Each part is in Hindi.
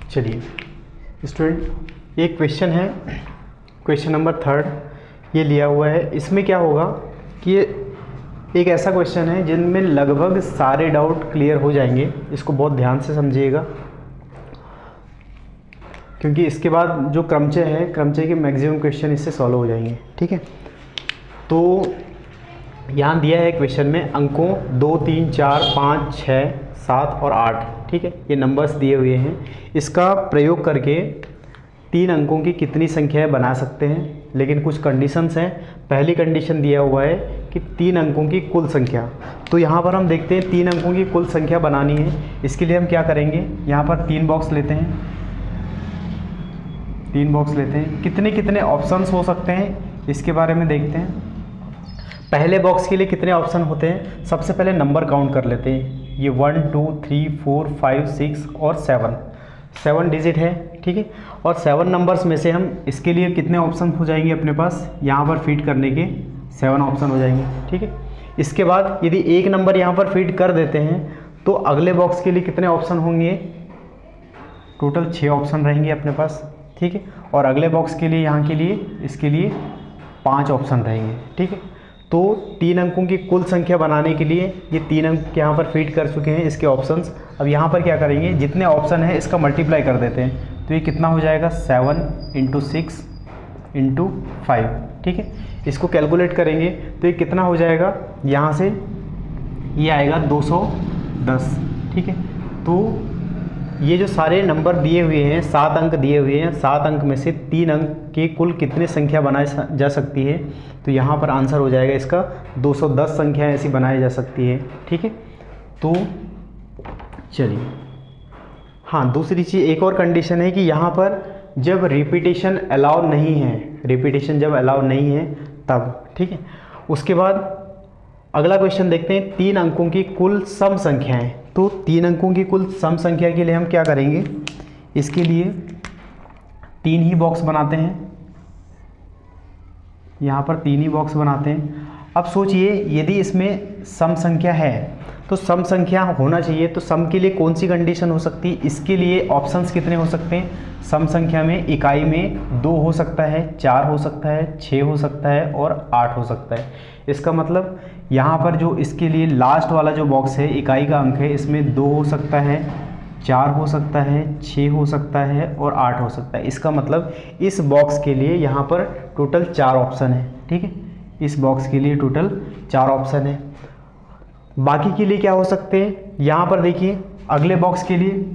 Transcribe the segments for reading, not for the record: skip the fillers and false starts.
चलिए स्टूडेंट, एक क्वेश्चन है, क्वेश्चन नंबर 3 ये लिया हुआ है। इसमें क्या होगा कि ये एक ऐसा क्वेश्चन है जिनमें लगभग सारे डाउट क्लियर हो जाएंगे। इसको बहुत ध्यान से समझिएगा, क्योंकि इसके बाद जो क्रमचय है, क्रमचय के मैक्सिमम क्वेश्चन इससे सॉल्व हो जाएंगे। ठीक है, तो यहाँ दिया है क्वेश्चन में अंकों 2, 3, 4, 5, 6, 7 और 8। ठीक है, ये नंबर्स दिए हुए हैं। इसका प्रयोग करके 3 अंकों की कितनी संख्याएं बना सकते हैं, लेकिन कुछ कंडीशंस हैं। पहली कंडीशन दिया हुआ है कि 3 अंकों की कुल संख्या। तो यहाँ पर हम देखते हैं 3 अंकों की कुल संख्या बनानी है। इसके लिए हम क्या करेंगे, यहाँ पर 3 बॉक्स लेते हैं, 3 बॉक्स लेते हैं। कितने कितने ऑप्शंस हो सकते हैं इसके बारे में देखते हैं। पहले बॉक्स के लिए कितने ऑप्शन होते हैं, सबसे पहले नंबर काउंट कर लेते हैं। ये 1, 2, 3, 4, 5, 6 और 7 डिजिट है। ठीक है, और 7 नंबर्स में से हम इसके लिए कितने ऑप्शन हो जाएंगे अपने पास, यहाँ पर फीड करने के 7 ऑप्शन हो जाएंगे। ठीक है, इसके बाद यदि एक नंबर यहाँ पर फीड कर देते हैं तो अगले बॉक्स के लिए कितने ऑप्शन होंगे, टोटल 6 ऑप्शन रहेंगे अपने पास। ठीक है, और अगले बॉक्स के लिए, यहाँ के लिए, इसके लिए 5 ऑप्शन रहेंगे। ठीक है, तो 3 अंकों की कुल संख्या बनाने के लिए ये 3 अंक यहाँ पर फीड कर चुके हैं इसके ऑप्शंस। अब यहाँ पर क्या करेंगे, जितने ऑप्शन है इसका मल्टीप्लाई कर देते हैं। तो ये कितना हो जाएगा, 7 × 6 × 5। ठीक है, इसको कैलकुलेट करेंगे तो ये कितना हो जाएगा, यहाँ से ये आएगा 210। ठीक है, तो ये जो सारे नंबर दिए हुए हैं, 7 अंक दिए हुए हैं, 7 अंक में से 3 अंक की कुल कितनी संख्या बनाई जा सकती है, तो यहाँ पर आंसर हो जाएगा इसका 210 संख्या ऐसी बनाई जा सकती है। ठीक है, तो चलिए, हाँ, दूसरी चीज़, एक और कंडीशन है कि यहाँ पर जब रिपीटेशन अलाउ नहीं है, रिपीटेशन जब अलाउ नहीं है तब। ठीक है, उसके बाद अगला क्वेश्चन देखते हैं, 3 अंकों की कुल सम संख्याएं। तो 3 अंकों की कुल सम संख्या के लिए हम क्या करेंगे, इसके लिए 3 ही बॉक्स बनाते हैं, यहाँ पर 3 ही बॉक्स बनाते हैं। अब सोचिए, यदि इसमें सम संख्या है तो सम संख्या होना चाहिए, तो सम के लिए कौन सी कंडीशन हो सकती है, इसके लिए ऑप्शंस कितने हो सकते हैं। सम संख्या में इकाई में 2 हो सकता है, 4 हो सकता है, 6 हो सकता है और 8 हो सकता है। इसका मतलब यहाँ पर जो इसके लिए लास्ट वाला जो बॉक्स है, इकाई का अंक है, इसमें 2 हो सकता है, 4 हो सकता है, 6 हो सकता है और 8 हो सकता है। इसका मतलब इस बॉक्स के लिए यहाँ पर टोटल 4 ऑप्शन है। ठीक है, इस बॉक्स के लिए टोटल 4 ऑप्शन है। बाकी के लिए क्या हो सकते हैं, यहाँ पर देखिए अगले बॉक्स के लिए,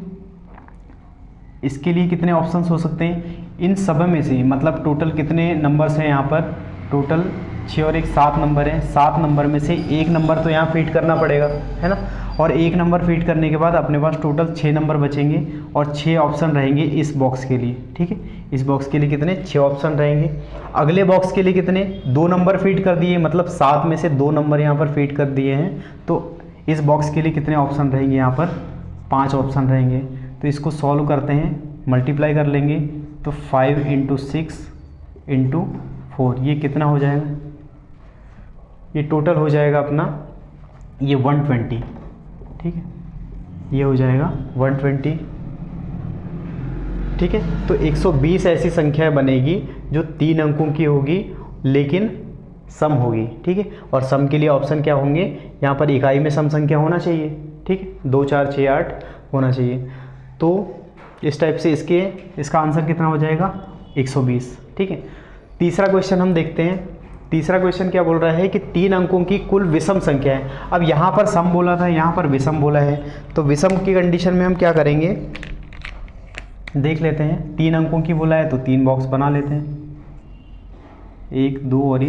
इसके लिए कितने ऑप्शंस हो सकते हैं, इन सब में से, मतलब टोटल कितने नंबर्स हैं यहाँ पर, टोटल 6 और 1 7 नंबर हैं। 7 नंबर में से 1 नंबर तो यहाँ फीड करना पड़ेगा, है ना, और 1 नंबर फीड करने के बाद अपने पास टोटल 6 नंबर बचेंगे और 6 ऑप्शन रहेंगे इस बॉक्स के लिए। ठीक है, इस बॉक्स के लिए कितने, 6 ऑप्शन रहेंगे। अगले बॉक्स के लिए कितने, 2 नंबर फीड कर दिए, मतलब 7 में से 2 नंबर यहाँ पर फीड कर दिए हैं। तो इस बॉक्स के लिए कितने ऑप्शन रहेंगे, यहाँ पर 5 ऑप्शन रहेंगे। तो इसको सॉल्व करते हैं, मल्टीप्लाई कर लेंगे, तो 5 × 6 × 4, ये कितना हो जाएगा, ये टोटल हो जाएगा अपना ये 120। ठीक है, ये हो जाएगा 120। ठीक है, तो 120 ऐसी संख्या बनेगी जो 3 अंकों की होगी लेकिन सम होगी। ठीक है, और सम के लिए ऑप्शन क्या होंगे, यहाँ पर इकाई में सम संख्या होना चाहिए। ठीक है, 2, 4, 6, 8 होना चाहिए। तो इस टाइप से इसका आंसर कितना हो जाएगा, 120। ठीक है, तीसरा क्वेश्चन हम देखते हैं। तीसरा क्वेश्चन क्या बोल रहा है कि 3 अंकों की कुल विषम संख्या है। अब यहाँ पर सम बोला था, यहाँ पर विषम बोला है, तो विषम की कंडीशन में हम क्या करेंगे, देख लेते हैं। 3 अंकों की बोला है तो 3 बॉक्स बना लेते हैं, 1, 2 और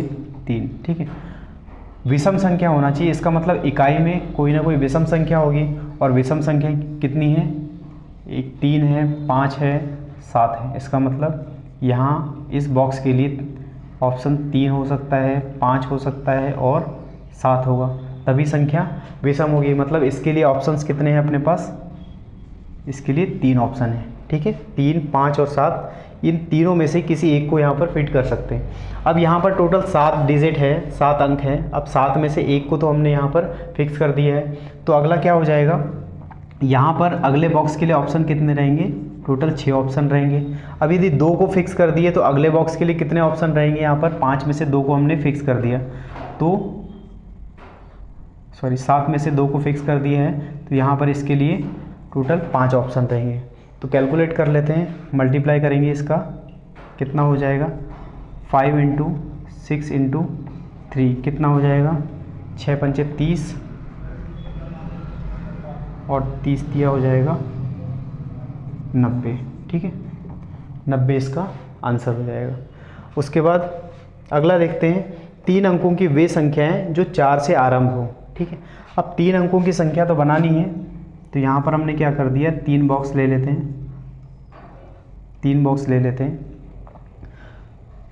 3। ठीक है, विषम संख्या होना चाहिए, इसका मतलब इकाई में कोई ना कोई विषम संख्या होगी, और विषम संख्या कितनी है, 3 है, 5 है, 7 है। इसका मतलब यहाँ इस बॉक्स के लिए ऑप्शन 3 हो सकता है, 5 हो सकता है और 7 होगा, तभी संख्या विषम होगी। मतलब इसके लिए ऑप्शंस कितने हैं अपने पास, इसके लिए 3 ऑप्शन है। ठीक है, 3, 5 और 7, इन तीनों में से किसी एक को यहाँ पर फिट कर सकते हैं। अब यहाँ पर टोटल 7 डिजिट है, 7 अंक हैं। अब 7 में से एक को तो हमने यहाँ पर फिक्स कर दिया है, तो अगला क्या हो जाएगा, यहाँ पर अगले बॉक्स के लिए ऑप्शन कितने रहेंगे, टोटल 6 ऑप्शन रहेंगे। अब यदि 2 को फिक्स कर दिए तो अगले बॉक्स के लिए कितने ऑप्शन रहेंगे? यहाँ पर 5 में से 2 को हमने फिक्स कर दिया, तो 7 में से 2 को फिक्स कर दिए हैं, तो यहाँ पर इसके लिए टोटल 5 ऑप्शन रहेंगे। तो कैलकुलेट कर लेते हैं, मल्टीप्लाई करेंगे इसका, कितना हो जाएगा? 5 × 6 × 3 कितना हो जाएगा? 6 पंचे 30 और 30 दिया हो जाएगा 90। ठीक है, 90 इसका आंसर हो जाएगा। उसके बाद अगला देखते हैं, 3 अंकों की वे संख्याएं जो 4 से आरंभ हो। ठीक है, अब 3 अंकों की संख्या तो बनानी है, तो यहाँ पर हमने क्या कर दिया, 3 बॉक्स ले लेते हैं। 3 बॉक्स ले लेते हैं।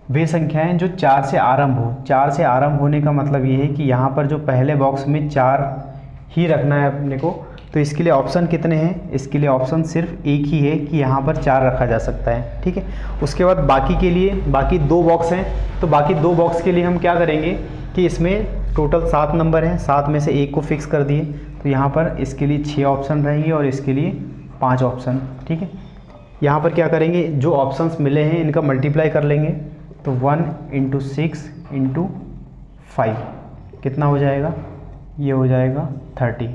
वे संख्याएं जो 4 से आरंभ हो। 4 से आरंभ होने का मतलब ये है कि यहाँ पर जो पहले बॉक्स में 4 ही रखना है अपने को, तो इसके लिए ऑप्शन कितने हैं? इसके लिए ऑप्शन सिर्फ एक ही है कि यहाँ पर 4 रखा जा सकता है। ठीक है, उसके बाद बाकी के लिए बाकी 2 बॉक्स हैं, तो बाकी 2 बॉक्स के लिए हम क्या करेंगे कि इसमें टोटल 7 नंबर हैं, 7 में से 1 को फिक्स कर दिए, तो यहाँ पर इसके लिए 6 ऑप्शन रहेंगे और इसके लिए 5 ऑप्शन। ठीक है, यहाँ पर क्या करेंगे, जो ऑप्शंस मिले हैं इनका मल्टीप्लाई कर लेंगे, तो 1 × 6 × 5 कितना हो जाएगा? ये हो जाएगा 30।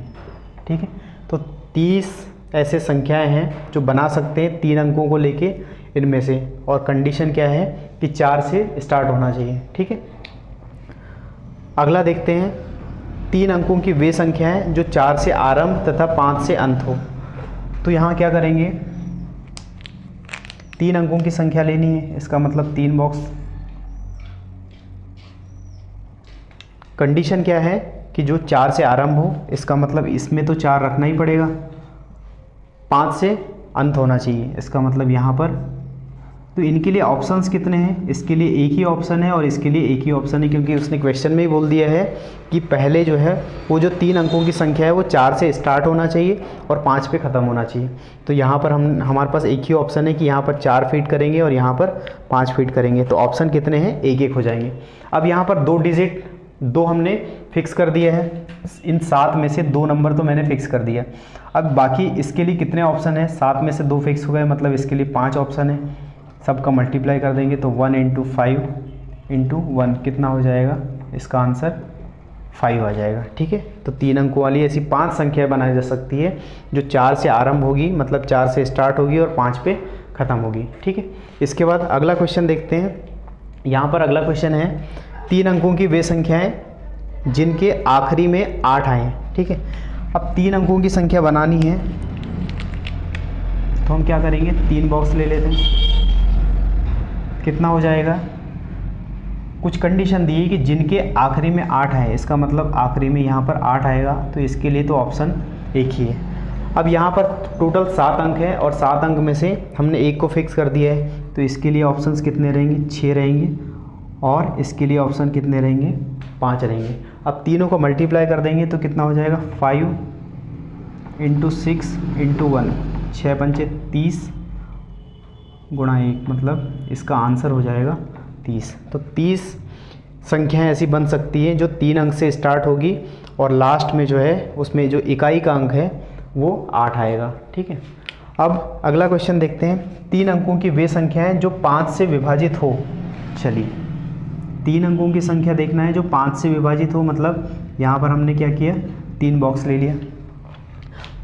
ठीक है, तो 30 ऐसे संख्याएं हैं जो बना सकते हैं 3 अंकों को लेके इनमें से, और कंडीशन क्या है कि 4 से स्टार्ट होना चाहिए। ठीक है, अगला देखते हैं, 3 अंकों की वे संख्याएं जो 4 से आरंभ तथा 5 से अंत हो। तो यहाँ क्या करेंगे, 3 अंकों की संख्या लेनी है, इसका मतलब 3 बॉक्स। कंडीशन क्या है कि जो 4 से आरंभ हो, इसका मतलब इसमें तो 4 रखना ही पड़ेगा, 5 से अंत होना चाहिए, इसका मतलब यहाँ पर। तो इनके लिए ऑप्शंस कितने हैं? इसके लिए एक ही ऑप्शन है और इसके लिए एक ही ऑप्शन है, क्योंकि उसने क्वेश्चन में ही बोल दिया है कि पहले जो है वो जो 3 अंकों की संख्या है वो 4 से स्टार्ट होना चाहिए और 5 पे ख़त्म होना चाहिए। तो यहाँ पर हमारे पास एक ही ऑप्शन है कि यहाँ पर 4 फीट करेंगे और यहाँ पर 5 फीट करेंगे, तो ऑप्शन कितने हैं? एक एक हो जाएंगे। अब यहाँ पर 2 डिजिट 2 हमने फिक्स कर दिया है, इन 7 में से 2 नंबर तो मैंने फिक्स कर दिया। अब बाकी इसके लिए कितने ऑप्शन है? 7 में से 2 फिक्स हो गए, मतलब इसके लिए 5 ऑप्शन है। सबका मल्टीप्लाई कर देंगे तो 1 × 5 × 1 कितना हो जाएगा? इसका आंसर 5 आ जाएगा। ठीक है, तो 3 अंकों वाली ऐसी 5 संख्याएं बनाई जा सकती है जो 4 से आरंभ होगी, मतलब 4 से स्टार्ट होगी और 5 पे ख़त्म होगी। ठीक है, इसके बाद अगला क्वेश्चन देखते हैं। यहाँ पर अगला क्वेश्चन है, 3 अंकों की वे संख्याएं जिनके आखिरी में 8 आए। ठीक है, अब 3 अंकों की संख्या बनानी है, तो हम क्या करेंगे, 3 बॉक्स ले लेते हैं। कितना हो जाएगा? कुछ कंडीशन दी है कि जिनके आखिरी में 8 है, इसका मतलब आखिरी में यहाँ पर 8 आएगा, तो इसके लिए तो ऑप्शन एक ही है। अब यहाँ पर टोटल 7 अंक है और 7 अंक में से हमने 1 को फिक्स कर दिया है, तो इसके लिए ऑप्शंस कितने रहेंगे? 6 रहेंगे, और इसके लिए ऑप्शन कितने रहेंगे? 5 रहेंगे। अब तीनों को मल्टीप्लाई कर देंगे तो कितना हो जाएगा? 5 × 6 × 1, 6 पंचे 30 गुणा 1, मतलब इसका आंसर हो जाएगा 30। तो 30 संख्याएं ऐसी बन सकती हैं जो 3 अंक से स्टार्ट होगी और लास्ट में जो है उसमें जो इकाई का अंक है वो 8 आएगा। ठीक है, अब अगला क्वेश्चन देखते हैं, 3 अंकों की वे संख्याएं जो 5 से विभाजित हो। चलिए, 3 अंकों की संख्या देखना है जो 5 से विभाजित हो, मतलब यहाँ पर हमने क्या किया, 3 बॉक्स ले लिया।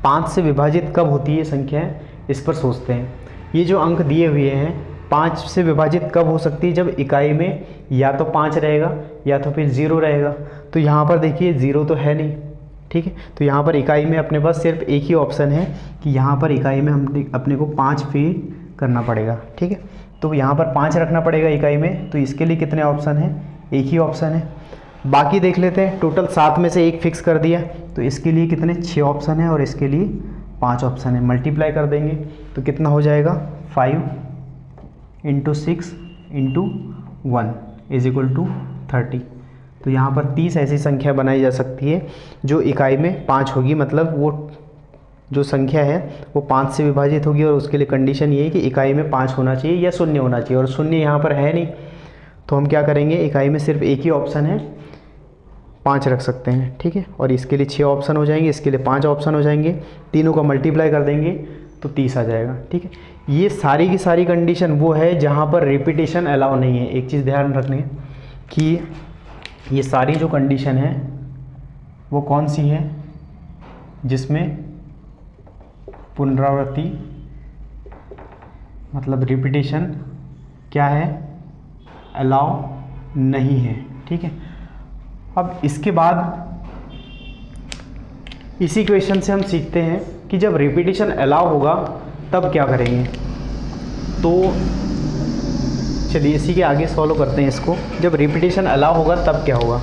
5 से विभाजित कब होती है संख्याएं, इस पर सोचते हैं। ये जो अंक दिए हुए हैं 5 से विभाजित कब हो सकती है? जब इकाई में या तो 5 रहेगा या तो फिर 0 रहेगा। तो यहाँ पर देखिए 0 तो है नहीं। ठीक है, तो यहाँ पर इकाई में अपने पास सिर्फ एक ही ऑप्शन है कि यहाँ पर इकाई में हम अपने को 5 फीड करना पड़ेगा। ठीक है, तो यहाँ पर 5 रखना पड़ेगा इकाई में, तो इसके लिए कितने ऑप्शन हैं? एक ही ऑप्शन है। बाकी देख लेते हैं, टोटल 7 में से 1 फिक्स कर दिया, तो इसके लिए कितने? 6 ऑप्शन है और इसके लिए 5 ऑप्शन है। मल्टीप्लाई कर देंगे तो कितना हो जाएगा? 5 × 6 × 1 = 30। तो यहाँ पर 30 ऐसी संख्या बनाई जा सकती है जो इकाई में 5 होगी, मतलब वो जो संख्या है वो 5 से विभाजित होगी, और उसके लिए कंडीशन ये है कि इकाई में 5 होना चाहिए या 0 होना चाहिए, और 0 यहाँ पर है नहीं। तो हम क्या करेंगे, इकाई में सिर्फ एक ही ऑप्शन है, 5 रख सकते हैं। ठीक है, और इसके लिए 6 ऑप्शन हो जाएंगे, इसके लिए 5 ऑप्शन हो जाएंगे। तीनों का मल्टीप्लाई कर देंगे तो 30 आ जाएगा। ठीक है, ये सारी की सारी कंडीशन वो है जहाँ पर रिपीटेशन अलाउ नहीं है। एक चीज़ ध्यान रखनी है कि ये सारी जो कंडीशन है वो कौन सी है, जिसमें पुनरावृत्ति मतलब रिपीटेशन क्या है, अलाउ नहीं है। ठीक है, अब इसके बाद इसी क्वेश्चन से हम सीखते हैं कि जब रिपीटेशन अलाउ होगा तब क्या करेंगे। तो चलिए इसी के आगे सॉल्व करते हैं इसको। जब रिपीटेशन अलाउ होगा तब क्या होगा,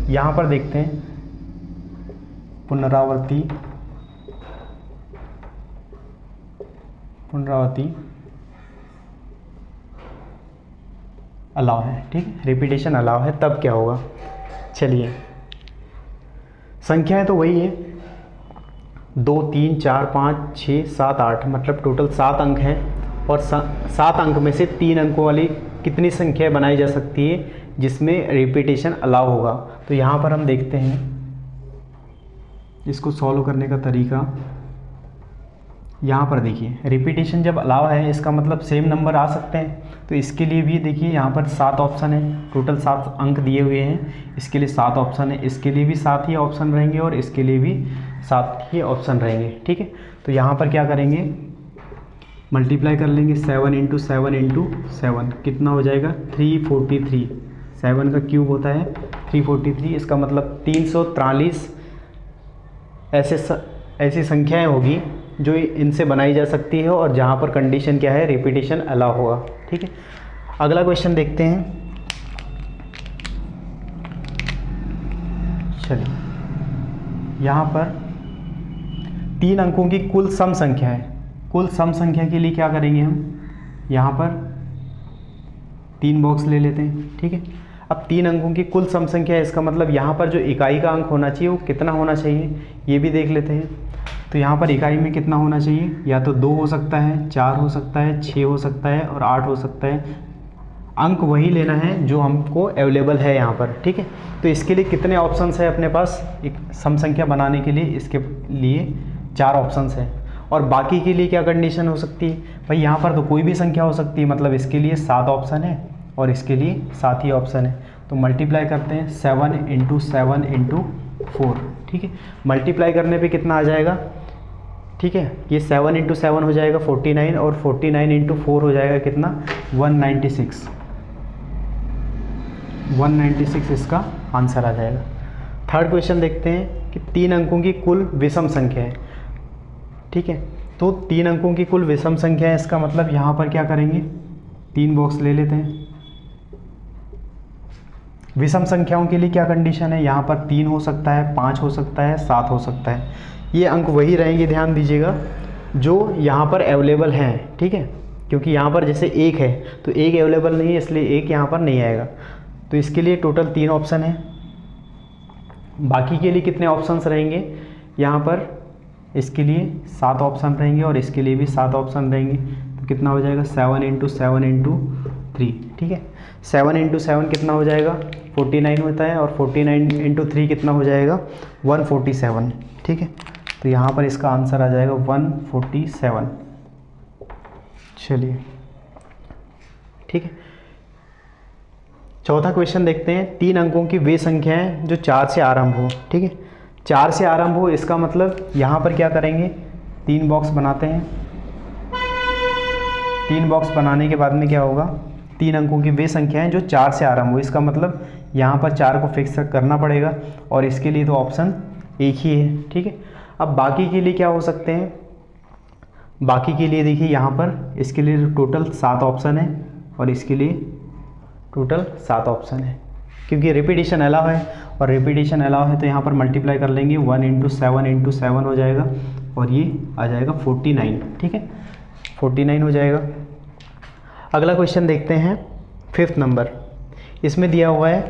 यहाँ पर देखते हैं पुनरावृत्ति अलाउ है। ठीक है, रिपीटेशन अलाउ है तब क्या होगा। चलिए संख्याएं तो वही है, 2 3 4 5 6 7 8, मतलब टोटल 7 अंक हैं और 7 अंक में से 3 अंकों वाली कितनी संख्या बनाई जा सकती है जिसमें रिपीटेशन अलाउ होगा। तो यहाँ पर हम देखते हैं इसको सॉल्व करने का तरीका। यहाँ पर देखिए रिपीटेशन जब अलाउ है इसका मतलब सेम नंबर आ सकते हैं, तो इसके लिए भी देखिए यहाँ पर 7 ऑप्शन है, टोटल 7 अंक दिए हुए हैं, इसके लिए 7 ऑप्शन है, इसके लिए भी 7 ही ऑप्शन रहेंगे और इसके लिए भी 7 ही ऑप्शन रहेंगे। ठीक है, तो यहाँ पर क्या करेंगे, मल्टीप्लाई कर लेंगे 7 इंटू 7 इंटू 7, कितना हो जाएगा 343। 7 का क्यूब होता है 343, इसका मतलब 343 ऐसी संख्याएं होगी जो इनसे बनाई जा सकती है और जहाँ पर कंडीशन क्या है, रिपीटेशन अलाउ होगा। ठीक है, अगला क्वेश्चन देखते हैं। चलिए यहाँ पर 3 अंकों की कुल सम संख्या है। कुल सम संख्या के लिए क्या करेंगे हम, यहाँ पर 3 बॉक्स ले लेते हैं। ठीक है, अब 3 अंकों की कुल सम संख्या है, इसका मतलब यहाँ पर जो इकाई का अंक होना चाहिए वो कितना होना चाहिए ये भी देख लेते हैं। तो यहाँ पर इकाई में कितना होना चाहिए, या तो 2 हो सकता है, 4 हो सकता है, 6 हो सकता है और 8 हो सकता है। अंक वही लेना है जो हमको अवेलेबल है यहाँ पर। ठीक है, तो इसके लिए कितने ऑप्शंस है अपने पास, एक सम संख्या बनाने के लिए इसके लिए 4 ऑप्शंस हैं। और बाकी के लिए क्या कंडीशन हो सकती है भाई, यहाँ पर तो कोई भी संख्या हो सकती है, मतलब इसके लिए 7 ऑप्शन है और इसके लिए 7 ही ऑप्शन है। तो मल्टीप्लाई करते हैं 7 इंटू 7 इंटू 4। ठीक है, मल्टीप्लाई करने पे कितना आ जाएगा, ठीक है, ये 7 इंटू 7 हो जाएगा 49 और 49 इंटू 4 हो जाएगा कितना 196। 196 इसका आंसर आ जाएगा। थर्ड क्वेश्चन देखते हैं कि 3 अंकों की कुल विषम संख्या है। ठीक है, तो 3 अंकों की कुल विषम संख्या है, इसका मतलब यहाँ पर क्या करेंगे, 3 बॉक्स ले लेते हैं। विषम संख्याओं के लिए क्या कंडीशन है, यहाँ पर 3 हो सकता है, 5 हो सकता है, 7 हो सकता है। ये अंक वही रहेंगे, ध्यान दीजिएगा, जो यहाँ पर अवेलेबल हैं। ठीक है, क्योंकि यहाँ पर जैसे 1 है तो 1 अवेलेबल नहीं है, इसलिए 1 यहाँ पर नहीं आएगा। तो इसके लिए टोटल 3 ऑप्शन है। बाकी के लिए कितने ऑप्शंस रहेंगे, यहाँ पर इसके लिए 7 ऑप्शन रहेंगे और इसके लिए भी 7 ऑप्शन रहेंगे। तो कितना हो जाएगा 7 इंटू 7 इंटू 3। ठीक है, 7 इंटू 7 कितना हो जाएगा 49 होता है और 49 इंटू 3 कितना हो जाएगा 147। ठीक है, तो यहाँ पर इसका आंसर आ जाएगा 147। चलिए ठीक है, चौथा क्वेश्चन देखते हैं। 3 अंकों की वे संख्याएं जो 4 से आरंभ हो। ठीक है, 4 से आरंभ हो, इसका मतलब यहाँ पर क्या करेंगे, 3 बॉक्स बनाते हैं। 3 बॉक्स बनाने के बाद में क्या होगा, 3 अंकों की वे संख्याएं जो 4 से आरंभ हो, इसका मतलब यहाँ पर 4 को फिक्स करना पड़ेगा और इसके लिए तो ऑप्शन एक ही है। ठीक है, अब बाकी के लिए क्या हो सकते हैं, बाकी के लिए देखिए यहाँ पर इसके लिए टोटल 7 ऑप्शन है और इसके लिए टोटल 7 ऑप्शन है, क्योंकि रिपीटेशन अलाउ है और रिपीटेशन अलाउ है तो यहाँ पर मल्टीप्लाई कर लेंगे 1 इंटू 7 इंटू 7 हो जाएगा और ये आ जाएगा 49। ठीक है, 49 हो जाएगा। अगला क्वेश्चन देखते हैं 5th नंबर। इसमें दिया हुआ है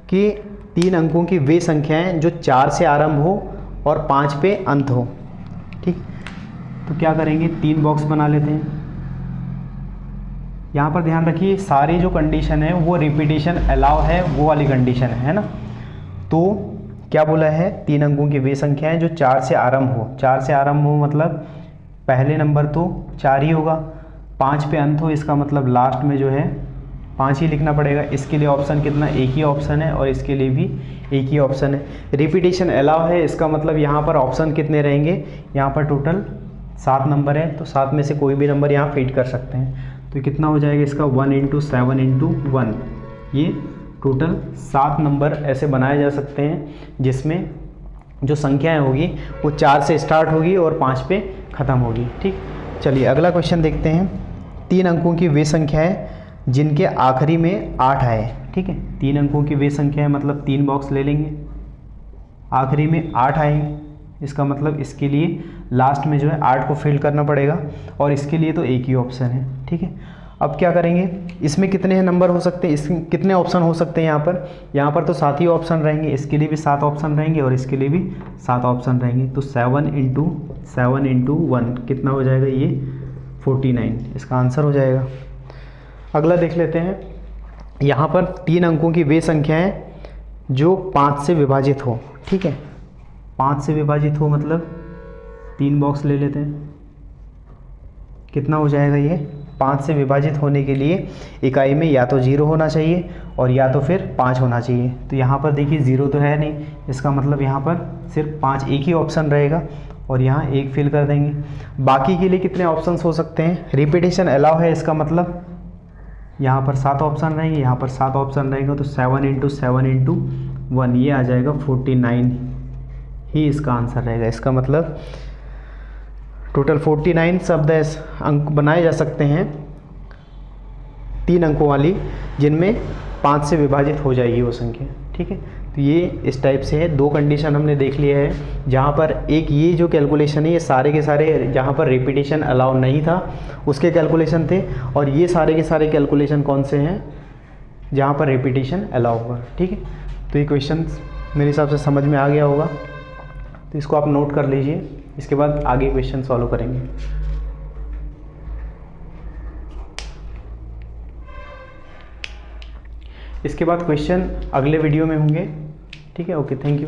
कि 3 अंकों की वे संख्याएं जो 4 से आरंभ हो और 5 पे अंत हो। ठीक, तो क्या करेंगे, 3 बॉक्स बना लेते हैं। यहाँ पर ध्यान रखिए सारी जो कंडीशन है वो रिपीटेशन अलाउ है, वो वाली कंडीशन है ना। तो क्या बोला है, 3 अंकों की वे संख्याएं जो 4 से आरंभ हो। 4 से आरंभ हो मतलब पहले नंबर तो 4 ही होगा, 5 पे अंत हो, इसका मतलब लास्ट में जो है 5 ही लिखना पड़ेगा। इसके लिए ऑप्शन कितना, एक ही ऑप्शन है, और इसके लिए भी एक ही ऑप्शन है। रिपीटेशन अलाउ है, इसका मतलब यहाँ पर ऑप्शन कितने रहेंगे, यहाँ पर टोटल 7 नंबर है, तो 7 में से कोई भी नंबर यहाँ फिट कर सकते हैं। तो कितना हो जाएगा इसका 1 × 7 × 1, ये टोटल 7 नंबर ऐसे बनाए जा सकते हैं जिसमें जो संख्याएं होगी वो 4 से स्टार्ट होगी और 5 पे ख़त्म होगी। ठीक, चलिए अगला क्वेश्चन देखते हैं। 3 अंकों की वे संख्याएं जिनके आखिरी में 8 आए। ठीक है, 3 अंकों की वे संख्याएं मतलब 3 बॉक्स ले लेंगे, आखिरी में 8 आएंगे, इसका मतलब इसके लिए लास्ट में जो है 8 को फिल करना पड़ेगा, और इसके लिए तो एक ही ऑप्शन है। ठीक है, अब क्या करेंगे, इसमें कितने नंबर हो सकते हैं, इसमें कितने ऑप्शन हो सकते हैं, यहाँ पर तो 7 ही ऑप्शन रहेंगे, इसके लिए भी 7 ऑप्शन रहेंगे और इसके लिए भी 7 ऑप्शन रहेंगे। तो 7 × 7 × 1 कितना हो जाएगा, ये 49 इसका आंसर हो जाएगा। अगला देख लेते हैं। यहाँ पर 3 अंकों की वे संख्याएं जो 5 से विभाजित हो। ठीक है, 5 से विभाजित हो मतलब 3 बॉक्स ले लेते हैं, कितना हो जाएगा ये, 5 से विभाजित होने के लिए इकाई में या तो 0 होना चाहिए और या तो फिर 5 होना चाहिए। तो यहाँ पर देखिए 0 तो है नहीं, इसका मतलब यहाँ पर सिर्फ 5 एक ही ऑप्शन रहेगा और यहाँ 1 फिल कर देंगे। बाकी के लिए कितने ऑप्शंस हो सकते हैं, रिपीटेशन अलाउ है, इसका मतलब यहाँ पर 7 ऑप्शन रहेंगे, यहाँ पर 7 ऑप्शन रहेंगे, तो 7 × 7 × 1 ये आ जाएगा 49 ही इसका आंसर रहेगा। इसका मतलब टोटल 49 शब्द अंक बनाए जा सकते हैं 3 अंकों वाली, जिनमें 5 से विभाजित हो जाएगी वो संख्या। ठीक है, तो ये इस टाइप से है। 2 कंडीशन हमने देख लिया है, जहाँ पर एक ये जो कैलकुलेशन है ये सारे के सारे जहाँ पर रिपीटेशन अलाउ नहीं था उसके कैलकुलेशन थे, और ये सारे के सारे कैलकुलेशन कौन से हैं जहाँ पर रिपीटेशन अलाउ होगा। ठीक है, तो ये क्वेश्चन मेरे हिसाब से समझ में आ गया होगा, तो इसको आप नोट कर लीजिए, इसके बाद आगे क्वेश्चन सॉल्व करेंगे। इसके बाद क्वेश्चन अगले वीडियो में होंगे। ठीक है, ओके, थैंक यू।